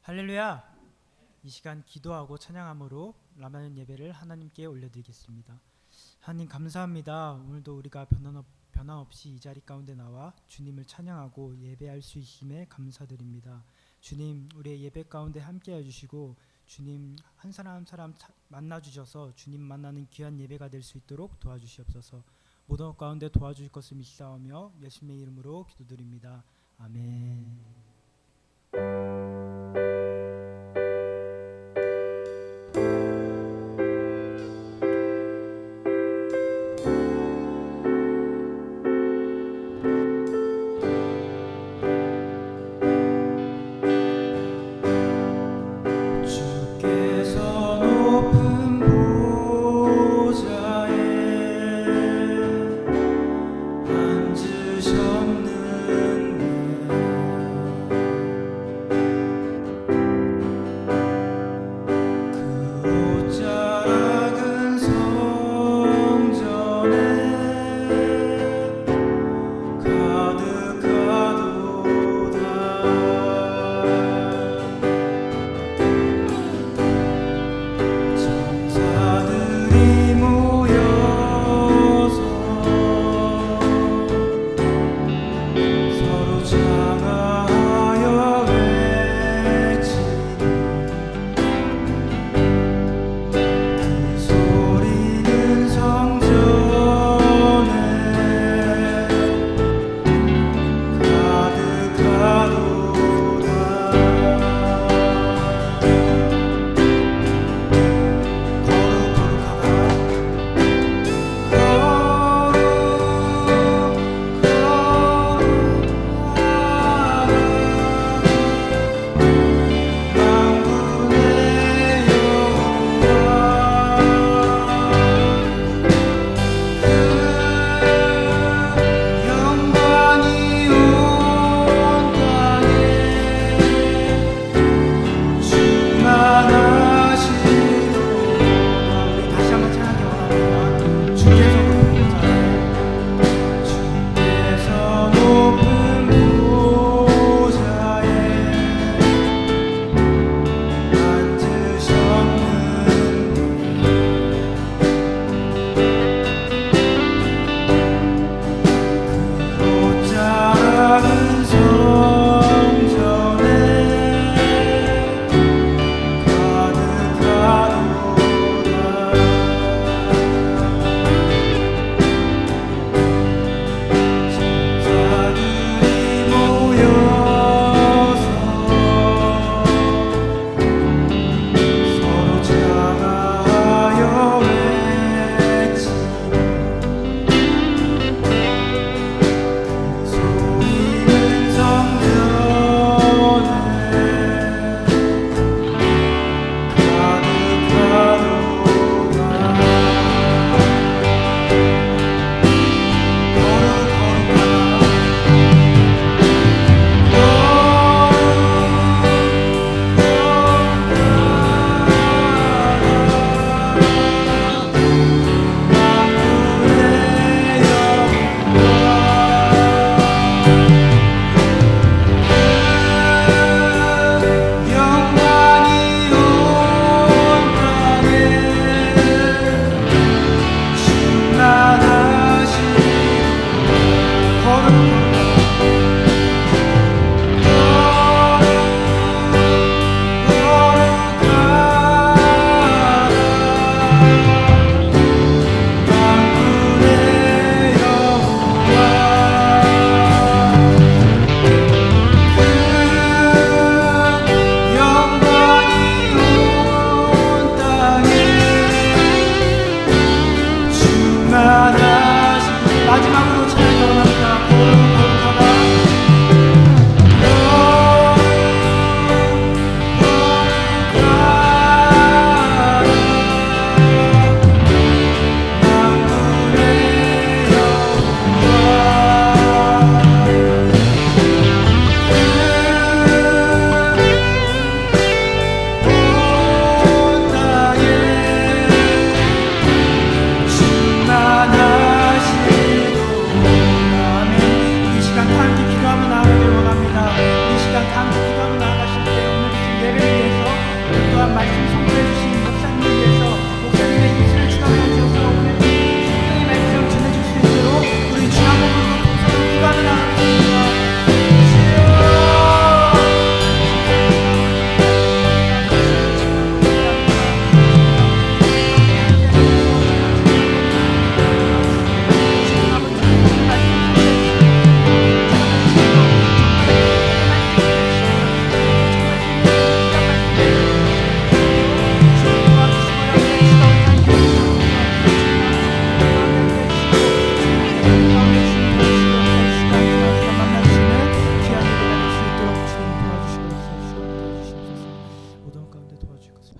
할렐루야! 이 시간 기도하고 찬양함으로 라마는 예배를 하나님께 올려드리겠습니다. 하나님 감사합니다. 오늘도 우리가 변함없이 이 자리 가운데 나와 주님을 찬양하고 예배할 수 있음에 감사드립니다. 주님, 우리의 예배 가운데 함께해 주시고 주님 한 사람 한 사람 만나 주셔서 주님 만나는 귀한 예배가 될 수 있도록 도와주시옵소서. 모든 것 가운데 도와주실 것을 믿사오며 예수님의 이름으로 기도드립니다. 아멘.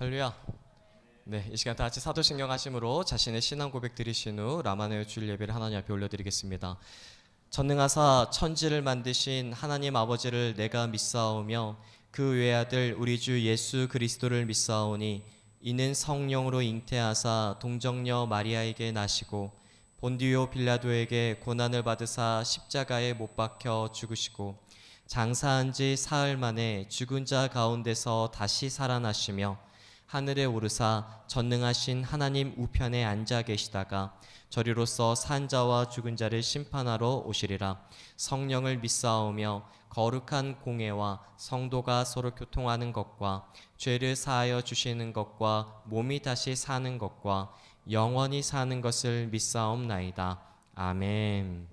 할렐루야. 네, 이 시간 다 같이 사도신경 하심으로 자신의 신앙 고백 드리신 후 라마네오 주일 예배를 하나님 앞에 올려드리겠습니다. 전능하사 천지를 만드신 하나님 아버지를 내가 믿사오며 그 외아들 우리 주 예수 그리스도를 믿사오니 이는 성령으로 잉태하사 동정녀 마리아에게 나시고 본디오 빌라도에게 고난을 받으사 십자가에 못 박혀 죽으시고 장사한 지 사흘 만에 죽은 자 가운데서 다시 살아나시며 하늘에 오르사 전능하신 하나님 우편에 앉아 계시다가 저리로서 산 자와 죽은 자를 심판하러 오시리라. 성령을 믿사오며 거룩한 공회와 성도가 서로 교통하는 것과 죄를 사하여 주시는 것과 몸이 다시 사는 것과 영원히 사는 것을 믿사옵나이다. 아멘.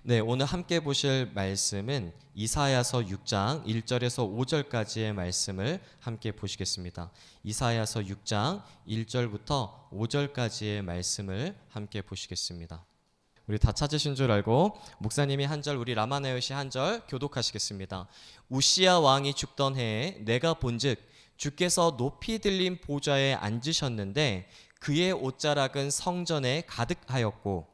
네, 오늘 함께 보실 말씀은 이사야서 6장 1절에서 5절까지의 말씀을 함께 보시겠습니다. 이사야서 6장 1절부터 5절까지의 말씀을 함께 보시겠습니다. 우리 다 찾으신 줄 알고 목사님이 한 절, 우리 라마네오시 한 절 교독하시겠습니다. 우시야 왕이 죽던 해에 내가 본즉 주께서 높이 들린 보좌에 앉으셨는데 그의 옷자락은 성전에 가득하였고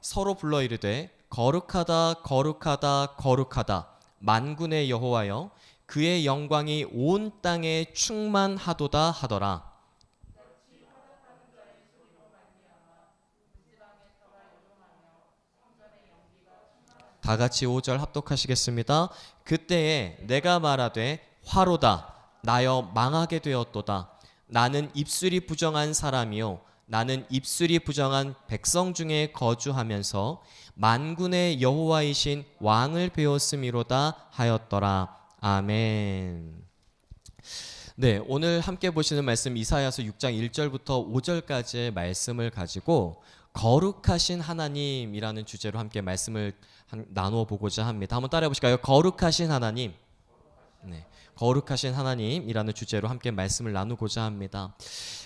서로 불러 이르되 거룩하다 거룩하다 거룩하다 만군의 여호와여 그의 영광이 온 땅에 충만하도다 하더라. 다 같이 5절 합독하시겠습니다. 그때에 내가 말하되 화로다 나여 망하게 되었도다. 나는 입술이 부정한 사람이요 나는 입술이 부정한 백성 중에 거주하면서 만군의 여호와이신 왕을 배웠음이로다 하였더라. 아멘. 네, 오늘 함께 보시는 말씀 이사야서 6장 1절부터 5절까지의 말씀을 가지고 거룩하신 하나님이라는 주제로 함께 말씀을 나누어 보고자 합니다. 한번 따라해 보실까요? 거룩하신 하나님. 네. 거룩하신 하나님이라는 주제로 함께 말씀을 나누고자 합니다.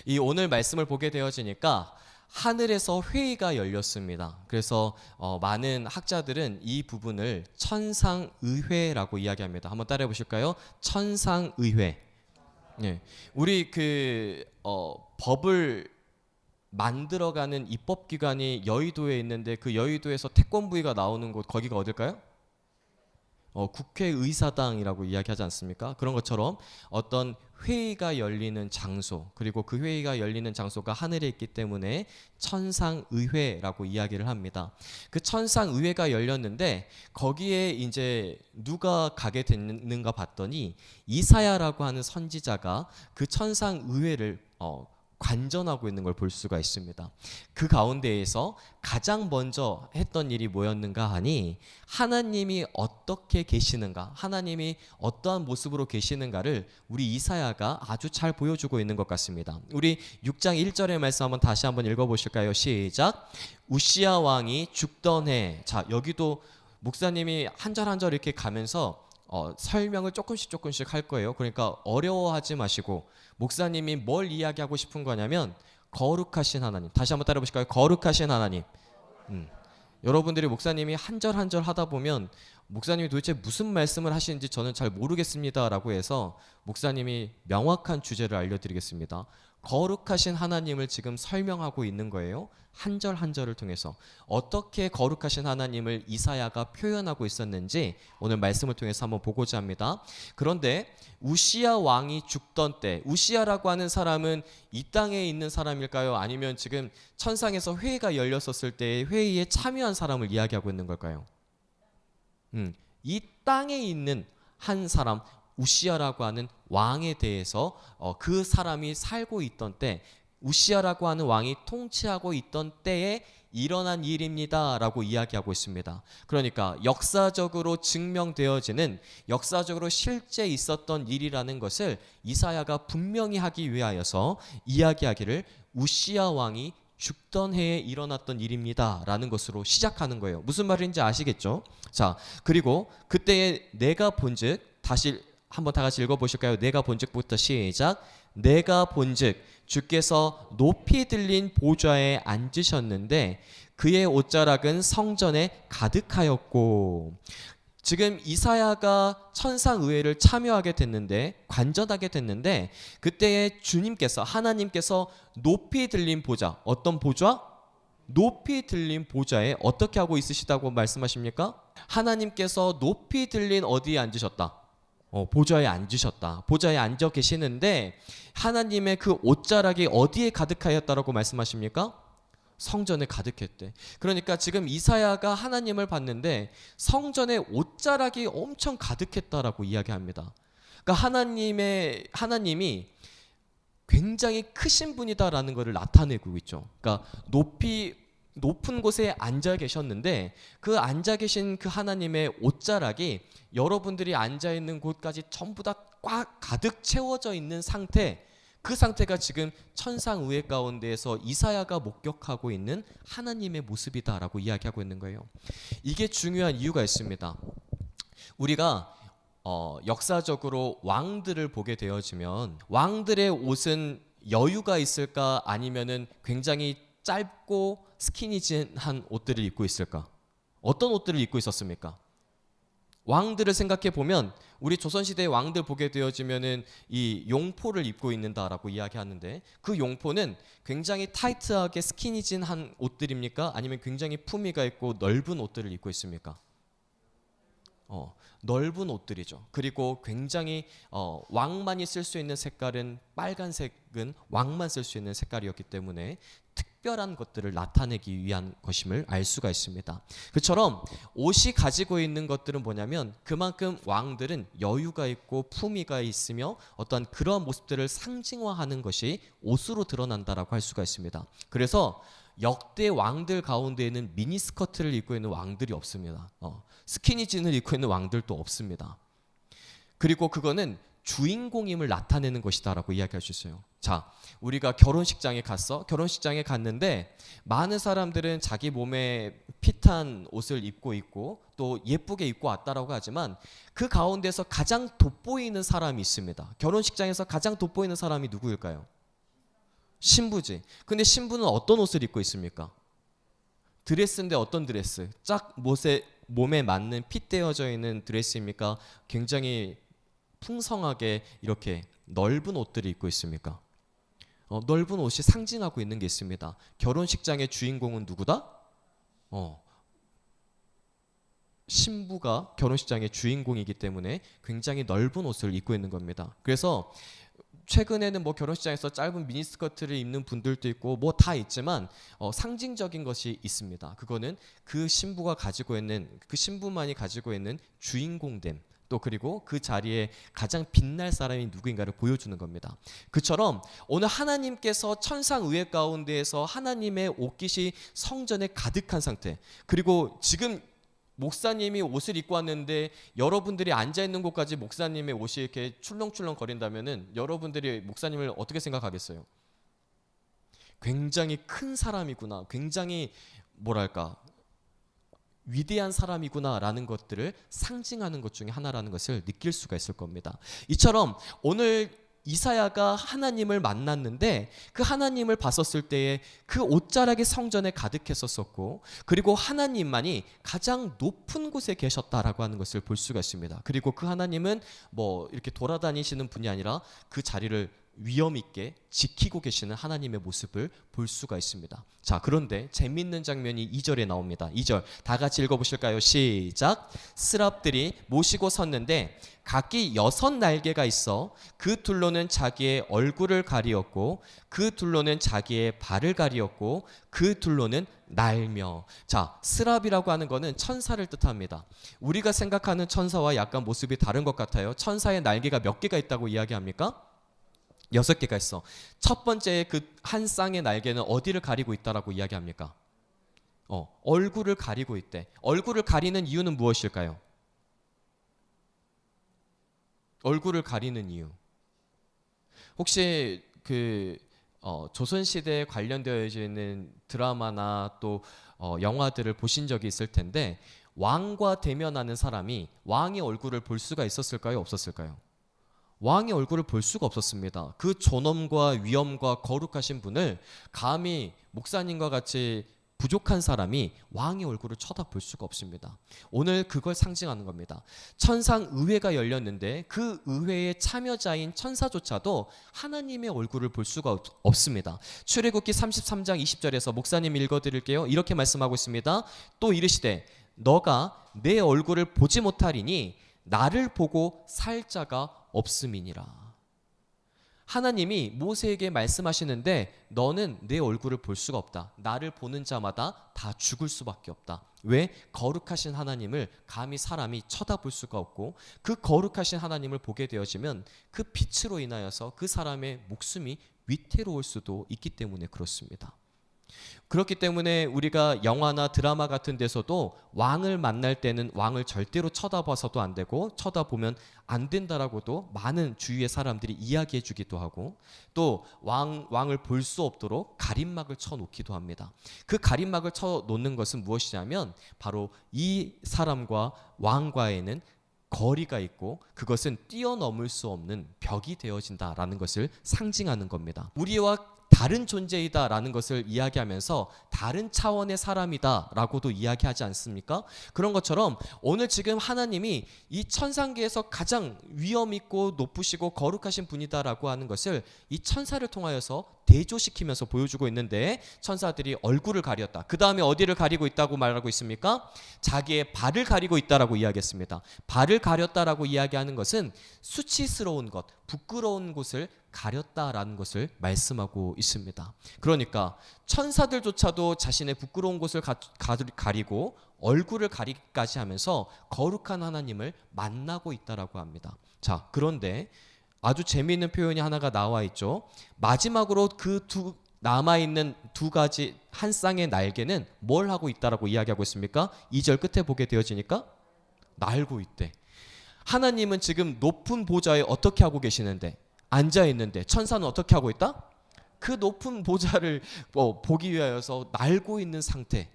이 오늘 말씀을 보게 되어지니까 하늘에서 회의가 열렸습니다. 그래서 많은 학자들은 이 부분을 천상의회라고 이야기합니다. 한번 따라해 보실까요? 천상의회. 네. 우리 법을 만들어가는 입법기관이 여의도에 있는데 그 여의도에서 태권브이가 나오는 곳 거기가 어딜까요? 국회의사당이라고 이야기하지 않습니까? 그런 것처럼 어떤 회의가 열리는 장소, 그리고 그 회의가 열리는 장소가 하늘에 있기 때문에 천상의회라고 이야기를 합니다. 그 천상의회가 열렸는데 거기에 이제 누가 가게 됐는가 봤더니 이사야라고 하는 선지자가 그 천상의회를 관전하고 있는 걸 볼 수가 있습니다. 그 가운데에서 가장 먼저 했던 일이 뭐였는가 하니 하나님이 어떻게 계시는가, 하나님이 어떠한 모습으로 계시는가를 우리 이사야가 아주 잘 보여주고 있는 것 같습니다. 우리 6장 1절의 말씀 한번 다시 한번 읽어보실까요? 시작. 우시야 왕이 죽던 해. 자, 여기도 목사님이 한 절 한 절 이렇게 가면서 설명을 조금씩 할 거예요. 그러니까 어려워하지 마시고 목사님이 뭘 이야기하고 싶은 거냐면 거룩하신 하나님. 다시 한번 따라 보실까요? 거룩하신 하나님. 여러분들이 목사님이 한 절 한 절 하다 보면 목사님이 도대체 무슨 말씀을 하시는지 저는 잘 모르겠습니다라고 해서 목사님이 명확한 주제를 알려드리겠습니다. 거룩하신 하나님을 지금 설명하고 있는 거예요. 한 절 한 절을 통해서 어떻게 거룩하신 하나님을 이사야가 표현하고 있었는지 오늘 말씀을 통해서 한번 보고자 합니다. 그런데 우시야 왕이 죽던 때, 우시야라고 하는 사람은 이 땅에 있는 사람일까요? 아니면 지금 천상에서 회의가 열렸었을 때 회의에 참여한 사람을 이야기하고 있는 걸까요? 이 땅에 있는 한 사람, 우시야라고 하는 왕에 대해서 그 사람이 살고 있던 때, 우시야라고 하는 왕이 통치하고 있던 때에 일어난 일입니다 라고 이야기하고 있습니다. 그러니까 역사적으로 증명되어지는, 역사적으로 실제 있었던 일이라는 것을 이사야가 분명히 하기 위하여서 이야기하기를 우시야 왕이 죽던 해에 일어났던 일입니다 라는 것으로 시작하는 거예요. 무슨 말인지 아시겠죠? 자, 그리고 그때에 내가 본즉, 다시 한번 다 같이 읽어보실까요? 내가 본즉부터 시작. 내가 본즉 주께서 높이 들린 보좌에 앉으셨는데 그의 옷자락은 성전에 가득하였고. 지금 이사야가 천상의회를 참여하게 됐는데, 관전하게 됐는데, 그때에 주님께서, 하나님께서 높이 들린 보좌, 어떤 보좌? 높이 들린 보좌에 어떻게 하고 있으시다고 말씀하십니까? 하나님께서 높이 들린 어디에 앉으셨다? 보좌에 앉으셨다. 보좌에 앉아 계시는데 하나님의 그 옷자락이 어디에 가득하였다라고 말씀하십니까? 성전에 가득했대. 그러니까 지금 이사야가 하나님을 봤는데 성전에 옷자락이 엄청 가득했다라고 이야기합니다. 그러니까 하나님이 굉장히 크신 분이다라는 것을 나타내고 있죠. 그러니까 높은 곳에 앉아 계셨는데 그 앉아 계신 그 하나님의 옷자락이 여러분들이 앉아 있는 곳까지 전부 다 꽉 가득 채워져 있는 상태, 그 상태가 지금 천상의회 가운데에서 이사야가 목격하고 있는 하나님의 모습이다라고 이야기하고 있는 거예요. 이게 중요한 이유가 있습니다. 우리가 역사적으로 왕들을 보게 되어지면 왕들의 옷은 여유가 있을까 아니면은 굉장히 짧고 스키니진한 옷들을 입고 있을까? 어떤 옷들을 입고 있었습니까? 왕들을 생각해 보면 우리 조선시대의 왕들 보게 되어지면은 이 용포를 입고 있는다라고 이야기하는데 그 용포는 굉장히 타이트하게 스키니진한 옷들입니까? 아니면 굉장히 품위가 있고 넓은 옷들을 입고 있습니까? 넓은 옷들이죠. 그리고 굉장히 왕만이 쓸 수 있는 색깔은 빨간색은 왕만 쓸 수 있는 색깔이었기 때문에 특별한 것들을 나타내기 위한 것임을 알 수가 있습니다. 그처럼 옷이 가지고 있는 것들은 뭐냐면 그만큼 왕들은 여유가 있고 품위가 있으며 어떤 그런 모습들을 상징화하는 것이 옷으로 드러난다라고 할 수가 있습니다. 그래서 역대 왕들 가운데에는 미니스커트를 입고 있는 왕들이 없습니다. 스키니진을 입고 있는 왕들도 없습니다. 그리고 그거는 주인공임을 나타내는 것이다라고 이야기할 수 있어요. 자, 우리가 결혼식장에 갔는데 많은 사람들은 자기 몸에 핏한 옷을 입고 있고 또 예쁘게 입고 왔다라고 하지만 그 가운데서 가장 돋보이는 사람이 있습니다. 결혼식장에서 가장 돋보이는 사람이 누구일까요? 신부지. 근데 신부는 어떤 옷을 입고 있습니까? 드레스인데 어떤 드레스? 짝 몸에 맞는 핏되어져 있는 드레스입니까? 굉장히 풍성하게 이렇게 넓은 옷들을 입고 있습니까? 넓은 옷이 상징하고 있는 게 있습니다. 결혼식장의 주인공은 누구다? 신부가 결혼식장의 주인공이기 때문에 굉장히 넓은 옷을 입고 있는 겁니다. 그래서 최근에는 뭐 결혼식장에서 짧은 미니스커트를 입는 분들도 있고 뭐 다 있지만 상징적인 것이 있습니다. 그거는 그 신부만이 가지고 있는 주인공됨, 또 그리고 그 자리에 가장 빛날 사람이 누구인가를 보여주는 겁니다. 그처럼 오늘 하나님께서 천상의회 가운데에서 하나님의 옷깃이 성전에 가득한 상태, 그리고 지금 목사님이 옷을 입고 왔는데 여러분들이 앉아있는 곳까지 목사님의 옷이 이렇게 출렁출렁 거린다면은 여러분들이 목사님을 어떻게 생각하겠어요? 굉장히 큰 사람이구나, 굉장히 뭐랄까 위대한 사람이구나라는 것들을 상징하는 것 중에 하나라는 것을 느낄 수가 있을 겁니다. 이처럼 오늘 이사야가 하나님을 만났는데 그 하나님을 봤었을 때에 그 옷자락이 성전에 가득했었고 그리고 하나님만이 가장 높은 곳에 계셨다라고 하는 것을 볼 수가 있습니다. 그리고 그 하나님은 뭐 이렇게 돌아다니시는 분이 아니라 그 자리를 위엄 있게 지키고 계시는 하나님의 모습을 볼 수가 있습니다. 자, 그런데 재밌는 장면이 2절에 나옵니다. 2절 다 같이 읽어보실까요? 시작. 스랍들이 모시고 섰는데 각기 6 날개가 있어 그 둘로는 자기의 얼굴을 가리었고 그 둘로는 자기의 발을 가리었고 그 둘로는 날며. 자, 스랍이라고 하는 거는 천사를 뜻합니다. 우리가 생각하는 천사와 약간 모습이 다른 것 같아요. 천사의 날개가 몇 개가 있다고 이야기합니까? 6개가 있어. 첫 번째 그 한 쌍의 날개는 어디를 가리고 있다라고 이야기합니까? 얼굴을 가리고 있대. 얼굴을 가리는 이유는 무엇일까요? 얼굴을 가리는 이유. 혹시 그 조선시대에 관련되어 있는 드라마나 또 영화들을 보신 적이 있을 텐데 왕과 대면하는 사람이 왕의 얼굴을 볼 수가 있었을까요? 없었을까요? 왕의 얼굴을 볼 수가 없었습니다. 그 존엄과 위엄과 거룩하신 분을 감히 목사님과 같이 부족한 사람이 왕의 얼굴을 쳐다볼 수가 없습니다. 오늘 그걸 상징하는 겁니다. 천상 의회가 열렸는데 그 의회의 참여자인 천사조차도 하나님의 얼굴을 볼 수가 없습니다. 출애굽기 33장 20절에서 목사님 읽어드릴게요. 이렇게 말씀하고 있습니다. 또 이르시되 너가 내 얼굴을 보지 못하리니 나를 보고 살 자가 없음이니라. 하나님이 모세에게 말씀하시는데 너는 내 얼굴을 볼 수가 없다. 나를 보는 자마다 다 죽을 수밖에 없다. 왜? 거룩하신 하나님을 감히 사람이 쳐다볼 수가 없고 그 거룩하신 하나님을 보게 되어지면 그 빛으로 인하여서 그 사람의 목숨이 위태로울 수도 있기 때문에 그렇습니다. 그렇기 때문에 우리가 영화나 드라마 같은 데서도 왕을 만날 때는 왕을 절대로 쳐다봐서도 안 되고 쳐다보면 안 된다라고도 많은 주위의 사람들이 이야기해 주기도 하고 또 왕을 볼 수 없도록 가림막을 쳐 놓기도 합니다. 그 가림막을 쳐 놓는 것은 무엇이냐면 바로 이 사람과 왕과에는 거리가 있고 그것은 뛰어넘을 수 없는 벽이 되어진다라는 것을 상징하는 겁니다. 우리와 다른 존재이다라는 것을 이야기하면서 다른 차원의 사람이다라고도 이야기하지 않습니까? 그런 것처럼 오늘 지금 하나님이 이 천상계에서 가장 위엄 있고 높으시고 거룩하신 분이다라고 하는 것을 이 천사를 통하여서 대조시키면서 보여주고 있는데 천사들이 얼굴을 가렸다. 그 다음에 어디를 가리고 있다고 말하고 있습니까? 자기의 발을 가리고 있다라고 이야기했습니다. 발을 가렸다라고 이야기하는 것은 수치스러운 것, 부끄러운 곳을 가렸다라는 것을 말씀하고 있습니다. 그러니까 천사들조차도 자신의 부끄러운 곳을 가리고 얼굴을 가리기까지 하면서 거룩한 하나님을 만나고 있다라고 합니다. 자, 그런데 아주 재미있는 표현이 하나가 나와 있죠. 마지막으로 그 남아있는 두 가지 한 쌍의 날개는 뭘 하고 있다라고 이야기하고 있습니까? 2절 끝에 보게 되어지니까 날고 있대. 하나님은 지금 높은 보좌에 어떻게 하고 계시는데 앉아 있는데 천사는 어떻게 하고 있다? 그 높은 보좌를 보기 위하여서 날고 있는 상태.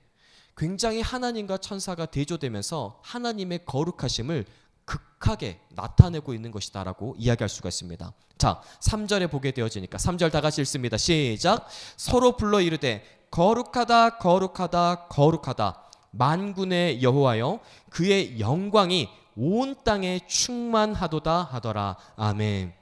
굉장히 하나님과 천사가 대조되면서 하나님의 거룩하심을 극하게 나타내고 있는 것이다라고 이야기할 수가 있습니다. 자, 3절에 보게 되어지니까 3절 다 같이 읽습니다. 시작. 서로 불러 이르되 거룩하다 거룩하다 거룩하다 만군의 여호와여 그의 영광이 온 땅에 충만하도다 하더라. 아멘.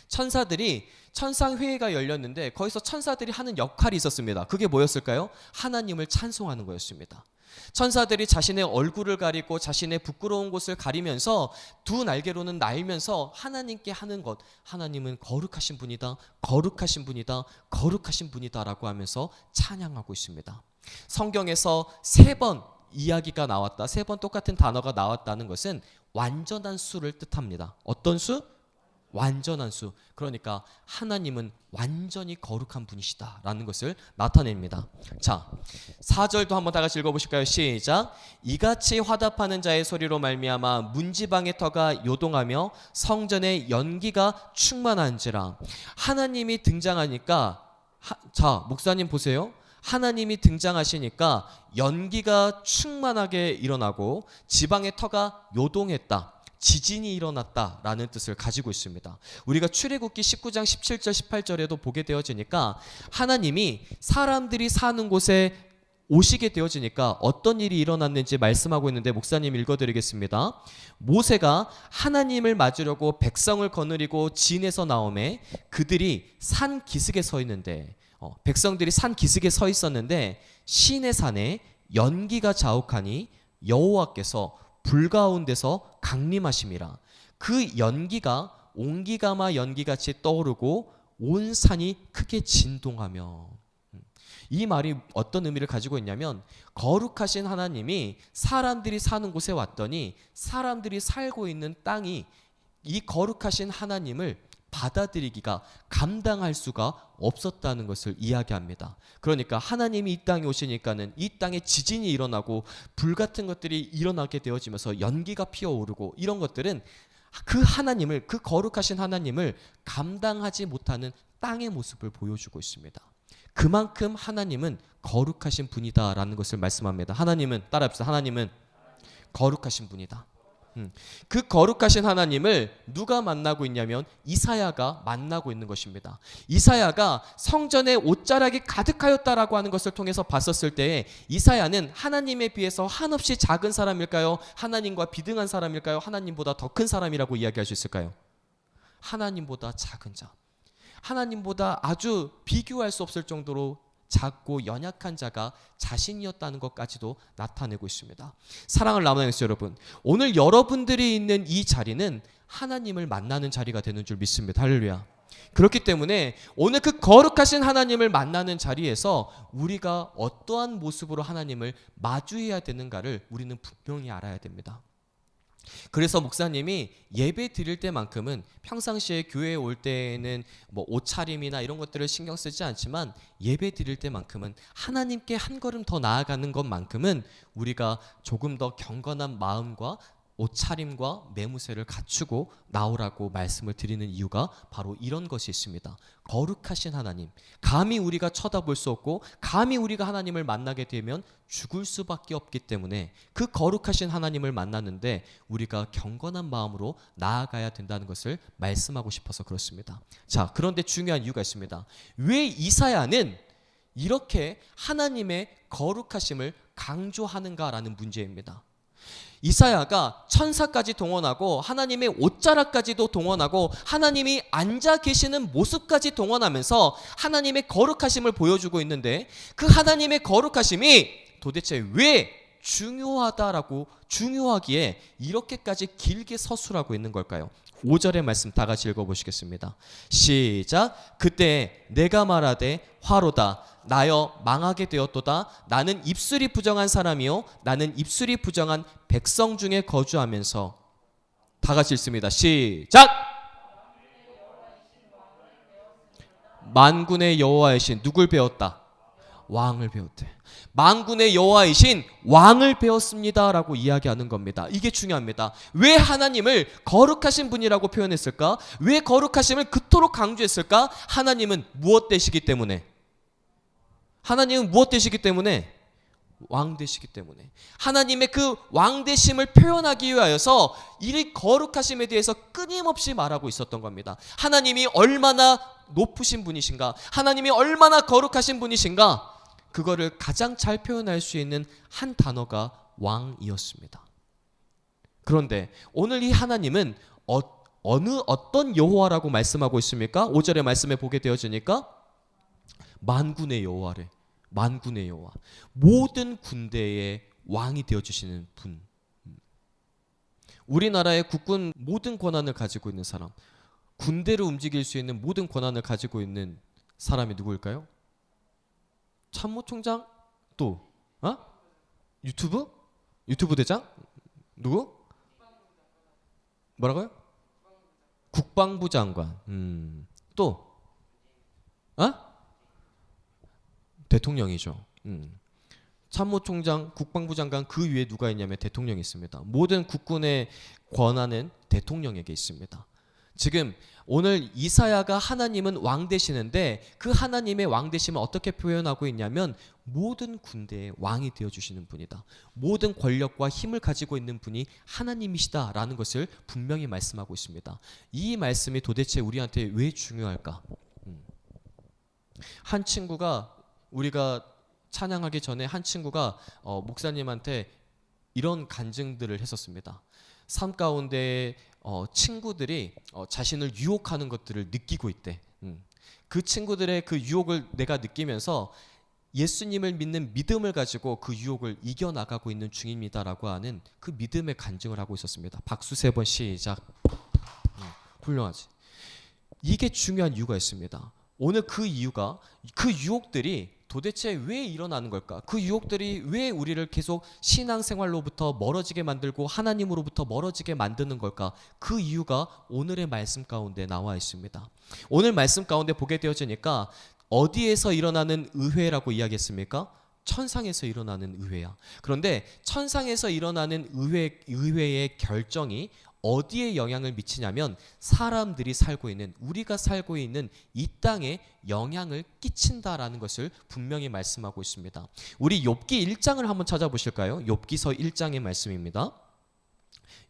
천사들이 천상회의가 열렸는데 거기서 천사들이 하는 역할이 있었습니다. 그게 뭐였을까요? 하나님을 찬송하는 거였습니다. 천사들이 자신의 얼굴을 가리고 자신의 부끄러운 곳을 가리면서 두 날개로는 날면서 하나님께 하는 것, 하나님은 거룩하신 분이다, 거룩하신 분이다, 거룩하신 분이다 라고 하면서 찬양하고 있습니다. 성경에서 3번 이야기가 나왔다, 3번 똑같은 단어가 나왔다는 것은 완전한 수를 뜻합니다. 어떤 수? 완전한 수. 그러니까 하나님은 완전히 거룩한 분이시다라는 것을 나타냅니다. 자, 4절도 한번 다 같이 읽어보실까요? 시작. 이같이 화답하는 자의 소리로 말미암아 문지방의 터가 요동하며 성전의 연기가 충만한지라. 하나님이 등장하니까 자, 목사님 보세요. 하나님이 등장하시니까 연기가 충만하게 일어나고 지방의 터가 요동했다. 지진이 일어났다라는 뜻을 가지고 있습니다. 우리가 출애굽기 19장 17절 18절에도 보게 되어지니까 하나님이 사람들이 사는 곳에 오시게 되어지니까 어떤 일이 일어났는지 말씀하고 있는데 목사님 읽어드리겠습니다. 모세가 하나님을 맞으려고 백성을 거느리고 진에서 나오매 그들이 산 기슭에 서 있는데 백성들이 산 기슭에 서 있었는데 시내 산에 연기가 자욱하니 여호와께서 불 가운데서 강림하심이라. 그 연기가 옹기가마 연기같이 떠오르고 온 산이 크게 진동하며. 이 말이 어떤 의미를 가지고 있냐면 거룩하신 하나님이 사람들이 사는 곳에 왔더니 사람들이 살고 있는 땅이 이 거룩하신 하나님을 받아들이기가 감당할 수가 없었다는 것을 이야기합니다. 그러니까 하나님이 이 땅에 오시니까는 이 땅에 지진이 일어나고 불 같은 것들이 일어나게 되어지면서 연기가 피어오르고 이런 것들은 그 하나님을, 그 거룩하신 하나님을 감당하지 못하는 땅의 모습을 보여주고 있습니다. 그만큼 하나님은 거룩하신 분이다라는 것을 말씀합니다. 하나님은 따라합시다. 하나님은 거룩하신 분이다. 그 거룩하신 하나님을 누가 만나고 있냐면 이사야가 만나고 있는 것입니다. 이사야가 성전에 옷자락이 가득하였다라고 하는 것을 통해서 봤었을 때에 이사야는 하나님에 비해서 한없이 작은 사람일까요? 하나님과 비등한 사람일까요? 하나님보다 더 큰 사람이라고 이야기할 수 있을까요? 하나님보다 작은 자, 하나님보다 아주 비교할 수 없을 정도로 작고 연약한 자가 자신이었다는 것까지도 나타내고 있습니다. 사랑을 나누는 여러분, 오늘 여러분들이 있는 이 자리는 하나님을 만나는 자리가 되는 줄 믿습니다. 할렐루야. 그렇기 때문에 오늘 그 거룩하신 하나님을 만나는 자리에서 우리가 어떠한 모습으로 하나님을 마주해야 되는가를 우리는 분명히 알아야 됩니다. 그래서 목사님이 예배 드릴 때만큼은 평상시에 교회에 올 때에는 뭐 옷차림이나 이런 것들을 신경 쓰지 않지만 예배 드릴 때만큼은 하나님께 한 걸음 더 나아가는 것만큼은 우리가 조금 더 경건한 마음과 옷차림과 매무새를 갖추고 나오라고 말씀을 드리는 이유가 바로 이런 것이 있습니다. 거룩하신 하나님, 감히 우리가 쳐다볼 수 없고 감히 우리가 하나님을 만나게 되면 죽을 수밖에 없기 때문에 그 거룩하신 하나님을 만나는데 우리가 경건한 마음으로 나아가야 된다는 것을 말씀하고 싶어서 그렇습니다. 자, 그런데 중요한 이유가 있습니다. 왜 이사야는 이렇게 하나님의 거룩하심을 강조하는가라는 문제입니다. 이사야가 천사까지 동원하고 하나님의 옷자락까지도 동원하고 하나님이 앉아 계시는 모습까지 동원하면서 하나님의 거룩하심을 보여주고 있는데 그 하나님의 거룩하심이 도대체 왜 중요하기에 이렇게까지 길게 서술하고 있는 걸까요? 5절의 말씀 다 같이 읽어보시겠습니다. 시작. 그때 내가 말하되 화로다 나여 망하게 되었도다. 나는 입술이 부정한 사람이요 나는 입술이 부정한 백성 중에 거주하면서. 다 같이 읽습니다. 시작. 만군의 여호와이신 누굴 배웠다? 왕을 배웠대. 만군의 여호와이신 왕을 배웠습니다라고 이야기하는 겁니다. 이게 중요합니다. 왜 하나님을 거룩하신 분이라고 표현했을까? 왜 거룩하심을 그토록 강조했을까? 하나님은 무엇 되시기 때문에? 하나님은 무엇 되시기 때문에? 왕 되시기 때문에. 하나님의 그 왕 되심을 표현하기 위하여서 이 거룩하심에 대해서 끊임없이 말하고 있었던 겁니다. 하나님이 얼마나 높으신 분이신가? 하나님이 얼마나 거룩하신 분이신가? 그거를 가장 잘 표현할 수 있는 한 단어가 왕이었습니다. 그런데 오늘 이 하나님은 어떤 여호와라고 말씀하고 있습니까? 5절의 말씀에 보게 되어지니까 만군의 여호와래. 만군의 여호와. 모든 군대의 왕이 되어주시는 분. 우리나라의 국군 모든 권한을 가지고 있는 사람, 군대를 움직일 수 있는 모든 권한을 가지고 있는 사람이 누구일까요? 참모총장? 또? 유튜브? 유튜브 대장? 누구? 뭐라고요? 국방부 장관. 또? 대통령이죠. 참모총장, 국방부 장관 그 위에 누가 있냐면 대통령이 있습니다. 모든 국군의 권한은 대통령에게 있습니다. 지금 오늘 이사야가 하나님은 왕 되시는데 그 하나님의 왕 되심을 어떻게 표현하고 있냐면 모든 군대의 왕이 되어주시는 분이다. 모든 권력과 힘을 가지고 있는 분이 하나님이시다라는 것을 분명히 말씀하고 있습니다. 이 말씀이 도대체 우리한테 왜 중요할까? 한 친구가 우리가 찬양하기 전에 한 친구가 목사님한테 이런 간증들을 했었습니다. 삶 가운데 친구들이 자신을 유혹하는 것들을 느끼고 있대. 그 친구들의 그 유혹을 내가 느끼면서 예수님을 믿는 믿음을 가지고 그 유혹을 이겨나가고 있는 중입니다라고 하는 그 믿음의 간증을 하고 있었습니다. 박수 3번 시작. 훌륭하지. 이게 중요한 이유가 있습니다. 오늘 그 이유가 그 유혹들이 도대체 왜 일어나는 걸까? 그 유혹들이 왜 우리를 계속 신앙생활로부터 멀어지게 만들고 하나님으로부터 멀어지게 만드는 걸까? 그 이유가 오늘의 말씀 가운데 나와 있습니다. 오늘 말씀 가운데 보게 되어지니까 어디에서 일어나는 의회라고 이야기했습니까? 천상에서 일어나는 의회야. 그런데 천상에서 일어나는 의회의 결정이 어디에 영향을 미치냐면 사람들이 살고 있는, 우리가 살고 있는 이 땅에 영향을 끼친다라는 것을 분명히 말씀하고 있습니다. 우리 욥기 1장을 한번 찾아보실까요? 욥기서 1장의 말씀입니다.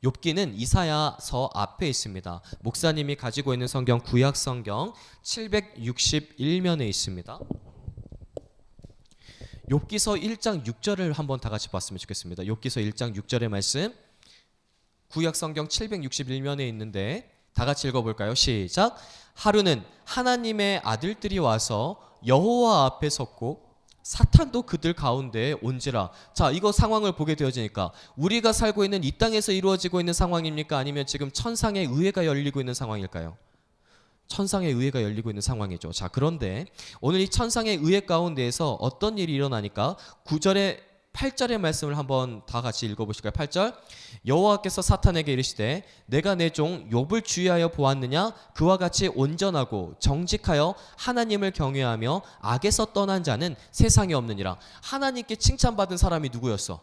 욥기는 이사야서 앞에 있습니다. 목사님이 가지고 있는 성경 구약 성경 761면에 있습니다. 욥기서 1장 6절을 한번 다 같이 봤으면 좋겠습니다. 욥기서 1장 6절의 말씀 구약 성경 761면에 있는데 다 같이 읽어볼까요? 시작. 하루는 하나님의 아들들이 와서 여호와 앞에 섰고 사탄도 그들 가운데에 온지라. 자, 이거 상황을 보게 되어지니까 우리가 살고 있는 이 땅에서 이루어지고 있는 상황입니까? 아니면 지금 천상의 의회가 열리고 있는 상황일까요? 천상의 의회가 열리고 있는 상황이죠. 자, 그런데 오늘 이 천상의 의회 가운데에서 어떤 일이 일어나니까 9절에 8절의 말씀을 한번 다 같이 읽어보실까요? 8절. 여호와께서 사탄에게 이르시되 내가 내 종 욥을 주의하여 보았느냐? 그와 같이 온전하고 정직하여 하나님을 경외하며 악에서 떠난 자는 세상에 없느니라. 하나님께 칭찬받은 사람이 누구였어?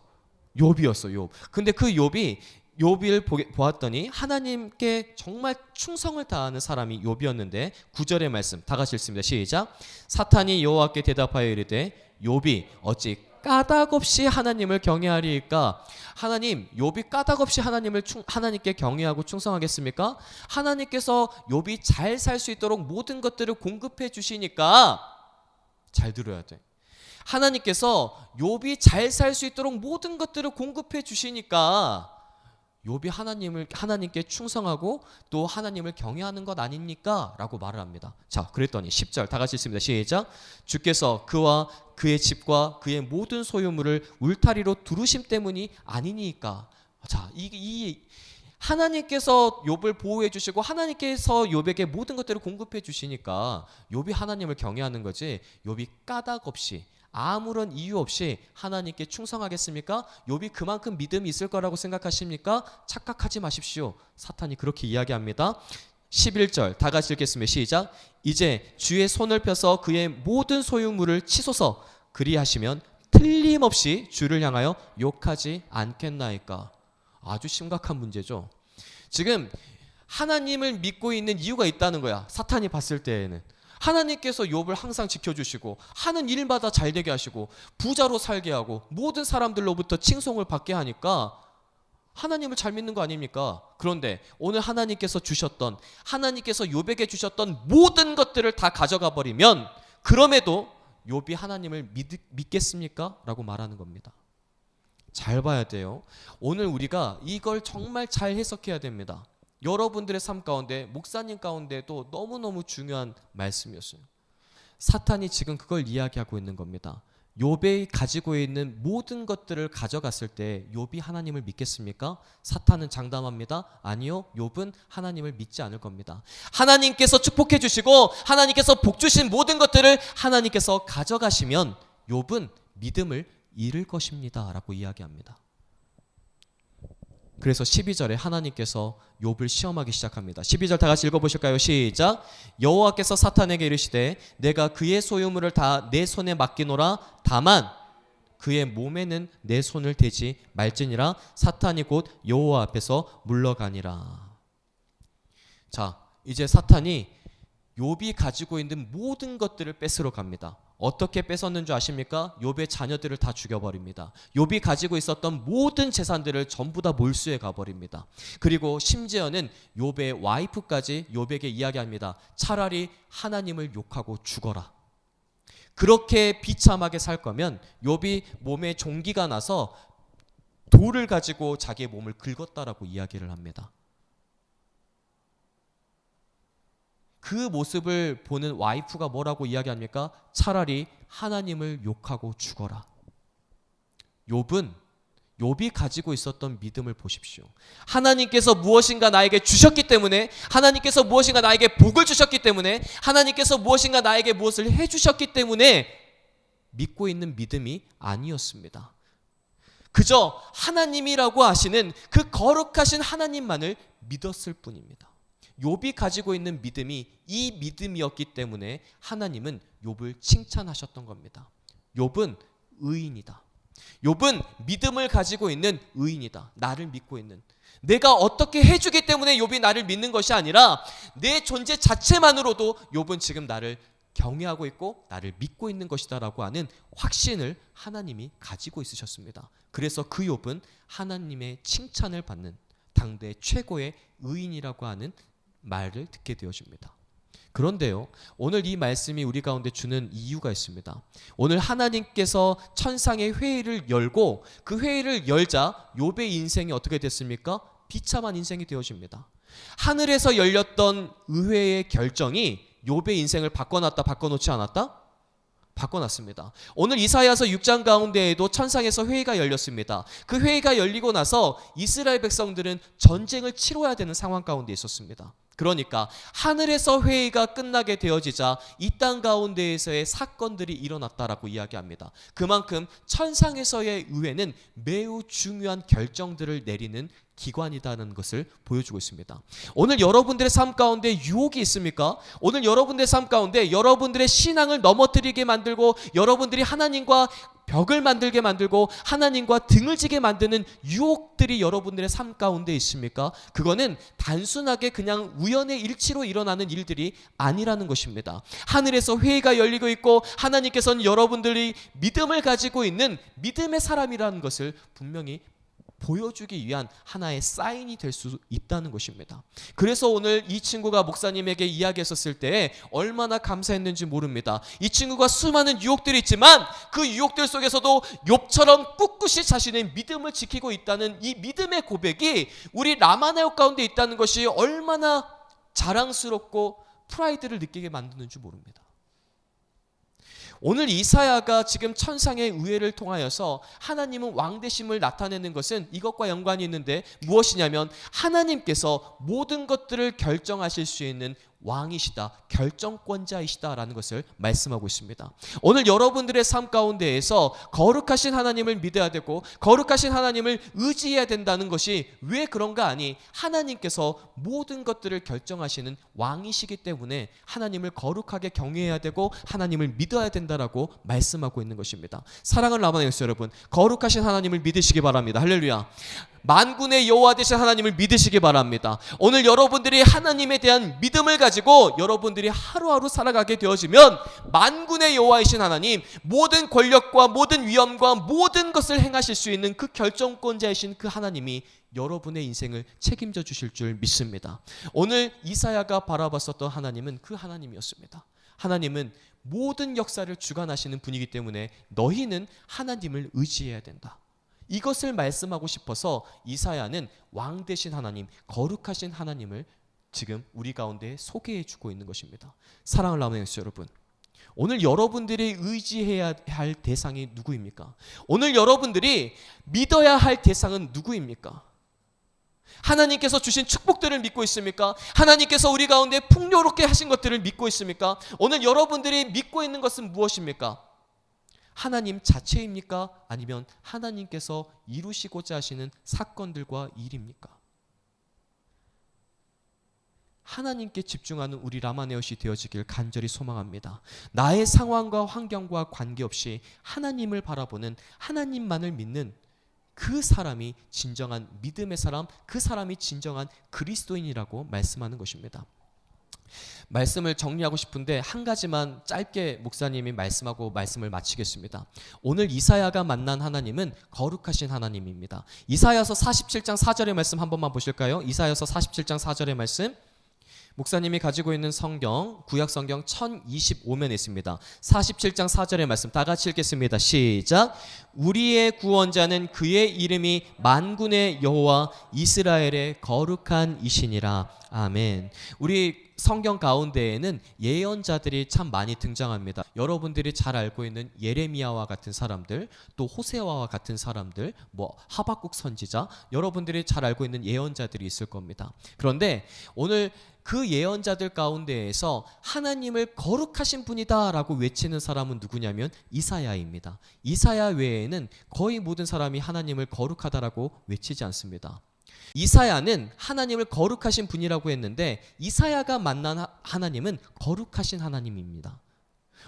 욥이었어. 욥. 근데 그 욥을 보았더니 하나님께 정말 충성을 다하는 사람이 욥이었는데 9절의 말씀 다 같이 읽습니다. 시작. 사탄이 여호와께 대답하여 이르되 욥이 어찌 까닭없이 하나님을 경외하리이까? 하나님, 욥이 까닭없이 하나님께 경외하고 충성하겠습니까? 하나님께서 욥이 잘 살 수 있도록 모든 것들을 공급해 주시니까 잘 들어야 돼. 하나님께서 욥이 잘 살 수 있도록 모든 것들을 공급해 주시니까 욥이 하나님께 충성하고 또 하나님을 경외하는 것 아닙니까? 라고 말을 합니다. 자, 그랬더니 10절 다 같이 읽습니다. 시작. 주께서 그와 그의 집과 그의 모든 소유물을 울타리로 두르심 때문이 아니니까. 자, 이 하나님께서 욥을 보호해 주시고 하나님께서 욥에게 모든 것들을 공급해 주시니까 욥이 하나님을 경외하는 거지, 욥이 까닭 없이 아무런 이유 없이 하나님께 충성하겠습니까? 욥이 그만큼 믿음이 있을 거라고 생각하십니까? 착각하지 마십시오. 사탄이 그렇게 이야기합니다. 11절 다 같이 읽겠습니다. 시작. 이제 주의 손을 펴서 그의 모든 소유물을 치소서. 그리하시면 틀림없이 주를 향하여 욕하지 않겠나이까. 아주 심각한 문제죠. 지금 하나님을 믿고 있는 이유가 있다는 거야. 사탄이 봤을 때에는 하나님께서 욥을 항상 지켜주시고 하는 일마다 잘 되게 하시고 부자로 살게 하고 모든 사람들로부터 칭송을 받게 하니까 하나님을 잘 믿는 거 아닙니까? 그런데 오늘 하나님께서 욥에게 주셨던 모든 것들을 다 가져가 버리면 그럼에도 욥이 하나님을 믿겠습니까? 라고 말하는 겁니다. 잘 봐야 돼요. 오늘 우리가 이걸 정말 잘 해석해야 됩니다. 여러분들의 삶 가운데, 목사님 가운데도 너무너무 중요한 말씀이었어요. 사탄이 지금 그걸 이야기하고 있는 겁니다. 욥이 가지고 있는 모든 것들을 가져갔을 때 욥이 하나님을 믿겠습니까? 사탄은 장담합니다. 아니요, 욥은 하나님을 믿지 않을 겁니다. 하나님께서 축복해 주시고 하나님께서 복 주신 모든 것들을 하나님께서 가져가시면 욥은 믿음을 잃을 것입니다 라고 이야기합니다. 그래서 12절에 하나님께서 욥을 시험하기 시작합니다. 12절 다 같이 읽어보실까요? 시작. 여호와께서 사탄에게 이르시되 내가 그의 소유물을 다 내 손에 맡기노라. 다만 그의 몸에는 내 손을 대지 말지니라. 사탄이 곧 여호와 앞에서 물러가니라. 자, 이제 사탄이 욥이 가지고 있는 모든 것들을 뺏으러 갑니다. 어떻게 뺏었는 줄 아십니까? 욥의 자녀들을 다 죽여버립니다. 욥이 가지고 있었던 모든 재산들을 전부 다 몰수해 가버립니다. 그리고 심지어는 욥의 와이프까지 욥에게 이야기합니다. 차라리 하나님을 욕하고 죽어라. 그렇게 비참하게 살 거면 욥이 몸에 종기가 나서 돌을 가지고 자기의 몸을 긁었다라고 이야기를 합니다. 그 모습을 보는 와이프가 뭐라고 이야기합니까? 차라리 하나님을 욕하고 죽어라. 욥이 가지고 있었던 믿음을 보십시오. 하나님께서 무엇인가 나에게 주셨기 때문에, 하나님께서 무엇인가 나에게 복을 주셨기 때문에, 하나님께서 무엇인가 나에게 무엇을 해주셨기 때문에 믿고 있는 믿음이 아니었습니다. 그저 하나님이라고 하시는 그 거룩하신 하나님만을 믿었을 뿐입니다. 욥이 가지고 있는 믿음이 이 믿음이었기 때문에 하나님은 욥을 칭찬하셨던 겁니다. 욥은 의인이다. 욥은 믿음을 가지고 있는 의인이다. 나를 믿고 있는. 내가 어떻게 해주기 때문에 욥이 나를 믿는 것이 아니라 내 존재 자체만으로도 욥은 지금 나를 경외하고 있고 나를 믿고 있는 것이다 라고 하는 확신을 하나님이 가지고 있으셨습니다. 그래서 그 욥은 하나님의 칭찬을 받는, 당대 최고의 의인이라고 하는 말을 듣게 되어집니다. 그런데요, 오늘 이 말씀이 우리 가운데 주는 이유가 있습니다. 오늘 하나님께서 천상의 회의를 열고 그 회의를 열자 욥의 인생이 어떻게 됐습니까? 비참한 인생이 되어집니다. 하늘에서 열렸던 의회의 결정이 욥의 인생을 바꿔놨다, 바꿔놓지 않았다? 바꿔놨습니다. 오늘 이사야서 6장 가운데에도 천상에서 회의가 열렸습니다. 그 회의가 열리고 나서 이스라엘 백성들은 전쟁을 치러야 되는 상황 가운데 있었습니다. 그러니까 하늘에서 회의가 끝나게 되어지자 이 땅 가운데에서의 사건들이 일어났다라고 이야기합니다. 그만큼 천상에서의 의회는 매우 중요한 결정들을 내리는 기관이라는 것을 보여주고 있습니다. 오늘 여러분들의 삶 가운데 유혹이 있습니까? 오늘 여러분들의 삶 가운데 여러분들의 신앙을 넘어뜨리게 만들고 여러분들이 하나님과 벽을 만들게 만들고 하나님과 등을 지게 만드는 유혹들이 여러분들의 삶 가운데 있습니까? 그거는 단순하게 그냥 우연의 일치로 일어나는 일들이 아니라는 것입니다. 하늘에서 회의가 열리고 있고 하나님께서는 여러분들이 믿음을 가지고 있는 믿음의 사람이라는 것을 분명히 보여주기 위한 하나의 사인이 될 수 있다는 것입니다. 그래서 오늘 이 친구가 목사님에게 이야기했었을 때 얼마나 감사했는지 모릅니다. 이 친구가 수많은 유혹들이 있지만 그 유혹들 속에서도 욥처럼 꿋꿋이 자신의 믿음을 지키고 있다는 이 믿음의 고백이 우리 라마나역 가운데 있다는 것이 얼마나 자랑스럽고 프라이드를 느끼게 만드는지 모릅니다. 오늘 이사야가 지금 천상의 의회를 통하여서 하나님은 왕되심을 나타내는 것은 이것과 연관이 있는데 무엇이냐면 하나님께서 모든 것들을 결정하실 수 있는 왕이시다, 결정권자이시다라는 것을 말씀하고 있습니다. 오늘 여러분들의 삶 가운데에서 거룩하신 하나님을 믿어야 되고 거룩하신 하나님을 의지해야 된다는 것이 왜 그런가 하니 하나님께서 모든 것들을 결정하시는 왕이시기 때문에 하나님을 거룩하게 경외해야 되고 하나님을 믿어야 된다라고 말씀하고 있는 것입니다. 사랑하는 라마네스 여러분, 거룩하신 하나님을 믿으시기 바랍니다. 할렐루야. 만군의 여호와 되신 하나님을 믿으시기 바랍니다. 오늘 여러분들이 하나님에 대한 믿음을 가지고 여러분들이 하루하루 살아가게 되어지면 만군의 여호와이신 하나님, 모든 권력과 모든 위엄과 모든 것을 행하실 수 있는 그 결정권자이신 그 하나님이 여러분의 인생을 책임져 주실 줄 믿습니다. 오늘 이사야가 바라봤었던 하나님은 그 하나님이었습니다. 하나님은 모든 역사를 주관하시는 분이기 때문에 너희는 하나님을 의지해야 된다. 이것을 말씀하고 싶어서 이사야는 왕 되신 하나님, 거룩하신 하나님을 지금 우리 가운데 소개해 주고 있는 것입니다. 사랑을 나누는 여러분, 오늘 여러분들이 의지해야 할 대상이 누구입니까? 오늘 여러분들이 믿어야 할 대상은 누구입니까? 하나님께서 주신 축복들을 믿고 있습니까? 하나님께서 우리 가운데 풍요롭게 하신 것들을 믿고 있습니까? 오늘 여러분들이 믿고 있는 것은 무엇입니까? 하나님 자체입니까? 아니면 하나님께서 이루시고자 하시는 사건들과 일입니까? 하나님께 집중하는 우리 라마네엇이 되어지길 간절히 소망합니다. 나의 상황과 환경과 관계없이 하나님을 바라보는, 하나님만을 믿는 그 사람이 진정한 믿음의 사람, 그 사람이 진정한 그리스도인이라고 말씀하는 것입니다. 말씀을 정리하고 싶은데 한 가지만 짧게 목사님이 말씀하고 말씀을 마치겠습니다. 오늘 이사야가 만난 하나님은 거룩하신 하나님입니다. 이사야서 47장 4절의 말씀 한 번만 보실까요? 이사야서 47장 4절의 말씀, 목사님이 가지고 있는 성경, 구약 성경 1025면에 있습니다. 47장 4절의 말씀 다 같이 읽겠습니다. 시작. 우리의 구원자는 그의 이름이 만군의 여호와 이스라엘의 거룩한 이시니라. 아멘. 우리 성경 가운데에는 예언자들이 참 많이 등장합니다. 여러분들이 잘 알고 있는 예레미야와 같은 사람들, 또 호세아와 같은 사람들, 하박국 선지자, 여러분들이 잘 알고 있는 예언자들이 있을 겁니다. 그런데 오늘 그 예언자들 가운데에서 하나님을 거룩하신 분이다라고 외치는 사람은 누구냐면 이사야입니다. 이사야 외에는 거의 모든 사람이 하나님을 거룩하다라고 외치지 않습니다. 이사야는 하나님을 거룩하신 분이라고 했는데 이사야가 만난 하나님은 거룩하신 하나님입니다.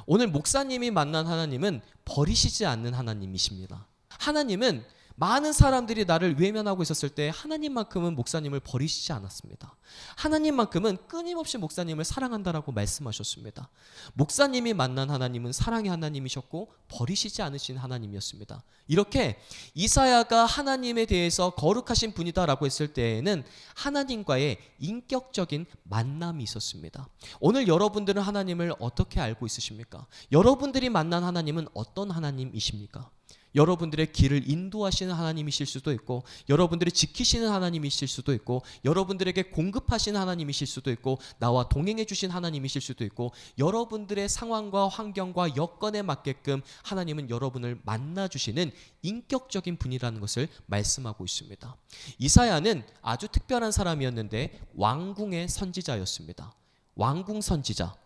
오늘 목사님이 만난 하나님은 버리시지 않는 하나님이십니다. 하나님은 많은 사람들이 나를 외면하고 있었을 때 하나님만큼은 목사님을 버리시지 않았습니다. 하나님만큼은 끊임없이 목사님을 사랑한다라고 말씀하셨습니다. 목사님이 만난 하나님은 사랑의 하나님이셨고 버리시지 않으신 하나님이었습니다. 이렇게 이사야가 하나님에 대해서 거룩하신 분이다라고 했을 때에는 하나님과의 인격적인 만남이 있었습니다. 오늘 여러분들은 하나님을 어떻게 알고 있으십니까? 여러분들이 만난 하나님은 어떤 하나님이십니까? 여러분들의 길을 인도하시는 하나님이실 수도 있고, 여러분들이 지키시는 하나님이실 수도 있고, 여러분들에게 공급하시는 하나님이실 수도 있고, 나와 동행해 주신 하나님이실 수도 있고, 여러분들의 상황과 환경과 여건에 맞게끔 하나님은 여러분을 만나주시는 인격적인 분이라는 것을 말씀하고 있습니다. 이사야는 아주 특별한 사람이었는데 왕궁의 선지자였습니다. 왕궁 선지자.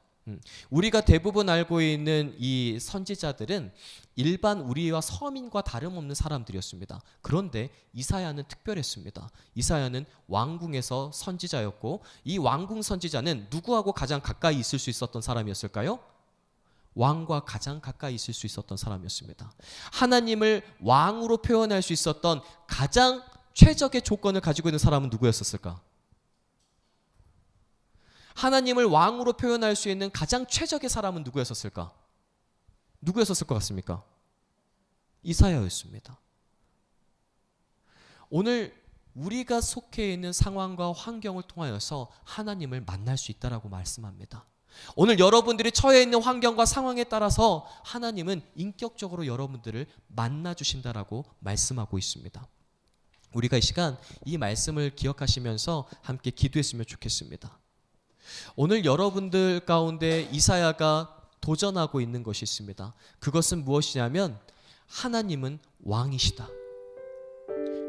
우리가 대부분 알고 있는 이 선지자들은 일반 우리와 서민과 다름없는 사람들이었습니다. 그런데 이사야는 특별했습니다. 이사야는 왕궁에서 선지자였고, 이 왕궁 선지자는 누구하고 가장 가까이 있을 수 있었던 사람이었을까요? 왕과 가장 가까이 있을 수 있었던 사람이었습니다. 하나님을 왕으로 표현할 수 있었던 가장 최적의 조건을 가지고 있는 사람은 누구였었을까? 하나님을 왕으로 표현할 수 있는 가장 최적의 사람은 누구였었을까? 누구였었을 것 같습니까? 이사야였습니다. 오늘 우리가 속해 있는 상황과 환경을 통하여서 하나님을 만날 수 있다라고 말씀합니다. 오늘 여러분들이 처해 있는 환경과 상황에 따라서 하나님은 인격적으로 여러분들을 만나 주신다라고 말씀하고 있습니다. 우리가 이 시간 이 말씀을 기억하시면서 함께 기도했으면 좋겠습니다. 오늘 여러분들 가운데 이사야가 도전하고 있는 것이 있습니다. 그것은 무엇이냐면 하나님은 왕이시다.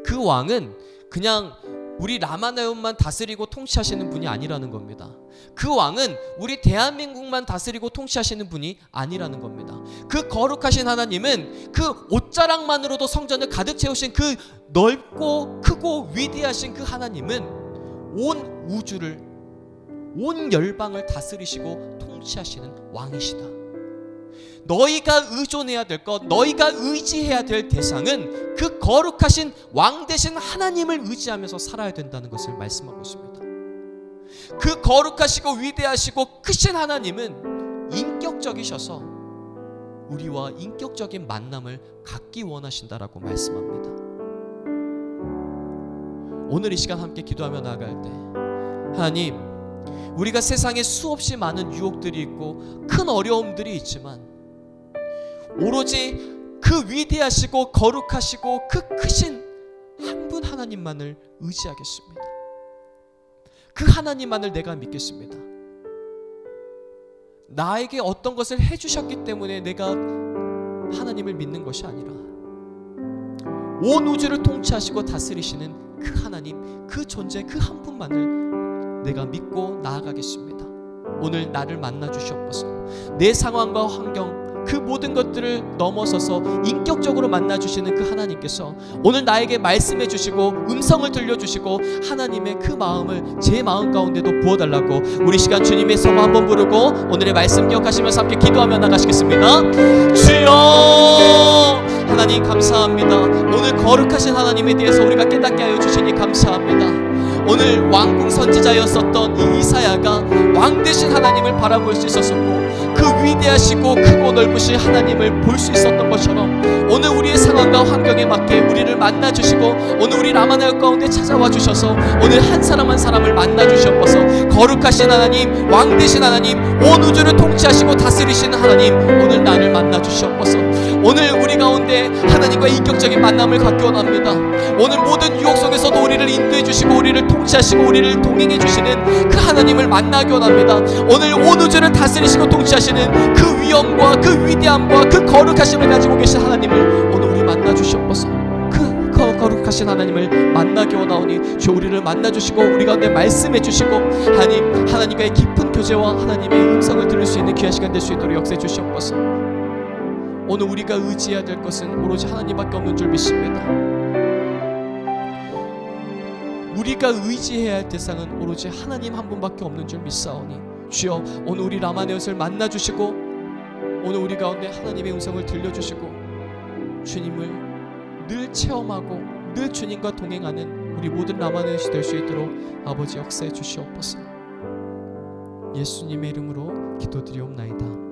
그 왕은 그냥 우리 라마나움만 다스리고 통치하시는 분이 아니라는 겁니다. 그 왕은 우리 대한민국만 다스리고 통치하시는 분이 아니라는 겁니다. 그 거룩하신 하나님은 그 옷자락만으로도 성전을 가득 채우신 그 넓고 크고 위대하신 그 하나님은 온 우주를, 온 열방을 다스리시고 통치하시는 왕이시다. 너희가 의존해야 될 것, 너희가 의지해야 될 대상은 그 거룩하신 왕 되신 하나님을 의지하면서 살아야 된다는 것을 말씀하고 있습니다. 그 거룩하시고 위대하시고 크신 하나님은 인격적이셔서 우리와 인격적인 만남을 갖기 원하신다라고 말씀합니다. 오늘 이 시간 함께 기도하며 나아갈 때, 하나님, 우리가 세상에 수없이 많은 유혹들이 있고 큰 어려움들이 있지만 오로지 그 위대하시고 거룩하시고 그 크신 한 분 하나님만을 의지하겠습니다. 그 하나님만을 내가 믿겠습니다. 나에게 어떤 것을 해주셨기 때문에 내가 하나님을 믿는 것이 아니라 온 우주를 통치하시고 다스리시는 그 하나님, 그 존재, 그 한 분만을 내가 믿고 나아가겠습니다. 오늘 나를 만나 주시옵소서. 내 상황과 환경, 그 모든 것들을 넘어서서 인격적으로 만나 주시는 그 하나님께서 오늘 나에게 말씀해 주시고 음성을 들려주시고 하나님의 그 마음을 제 마음 가운데도 부어달라고 우리 시간 주님의 성호 한번 부르고 오늘의 말씀 기억하시면서 함께 기도하며 나가시겠습니다. 주여, 하나님 감사합니다. 오늘 거룩하신 하나님에 대해서 우리가 깨닫게 하여 주시니 감사합니다. 오늘 왕궁 선지자였었던 이 이사야가 왕 되신 하나님을 바라볼 수 있었었고 그 위대하시고 크고 넓으신 하나님을 볼 수 있었던 것처럼 오늘 우리의 상황과 환경에 맞게 우리를 만나 주시고 오늘 우리 라마나요 가운데 찾아와 주셔서 오늘 한 사람 한 사람을 만나 주시옵소서. 거룩하신 하나님, 왕 되신 하나님, 온 우주를 통치하시고 다스리시는 하나님, 오늘 나를 만나 주시옵소서. 오늘 우리 가운데 하나님과 인격적인 만남을 갖기 원합니다. 오늘 모든 유혹 속에서도 우리를 인도해 주시고 우리를 통치하시고 우리를 동행해 주시는 그 하나님을 만나기 원합니다. 오늘 온 우주를 다스리시고 통치하시는 그 위엄과 그 위대함과 그 거룩하심을 가지고 계신 하나님을 오늘 우리 만나 주시옵소서. 그 거룩하신 하나님을 만나기 원하오니 주 우리를 만나 주시고 우리 가운데 말씀해 주시고 하나님과의 깊은 교제와 하나님의 음성을 들을 수 있는 귀한 시간 될 수 있도록 역사해 주시옵소서. 오늘 우리가 의지해야 될 것은 오로지 하나님밖에 없는 줄 믿습니다. 우리가 의지해야 할 대상은 오로지 하나님 한 분밖에 없는 줄 믿사오니 주여 오늘 우리 라마네옷을 만나주시고 오늘 우리 가운데 하나님의 음성을 들려주시고 주님을 늘 체험하고 늘 주님과 동행하는 우리 모든 라마넷이 될 수 있도록 아버지 역사해 주시옵소서. 예수님의 이름으로 기도드리옵나이다.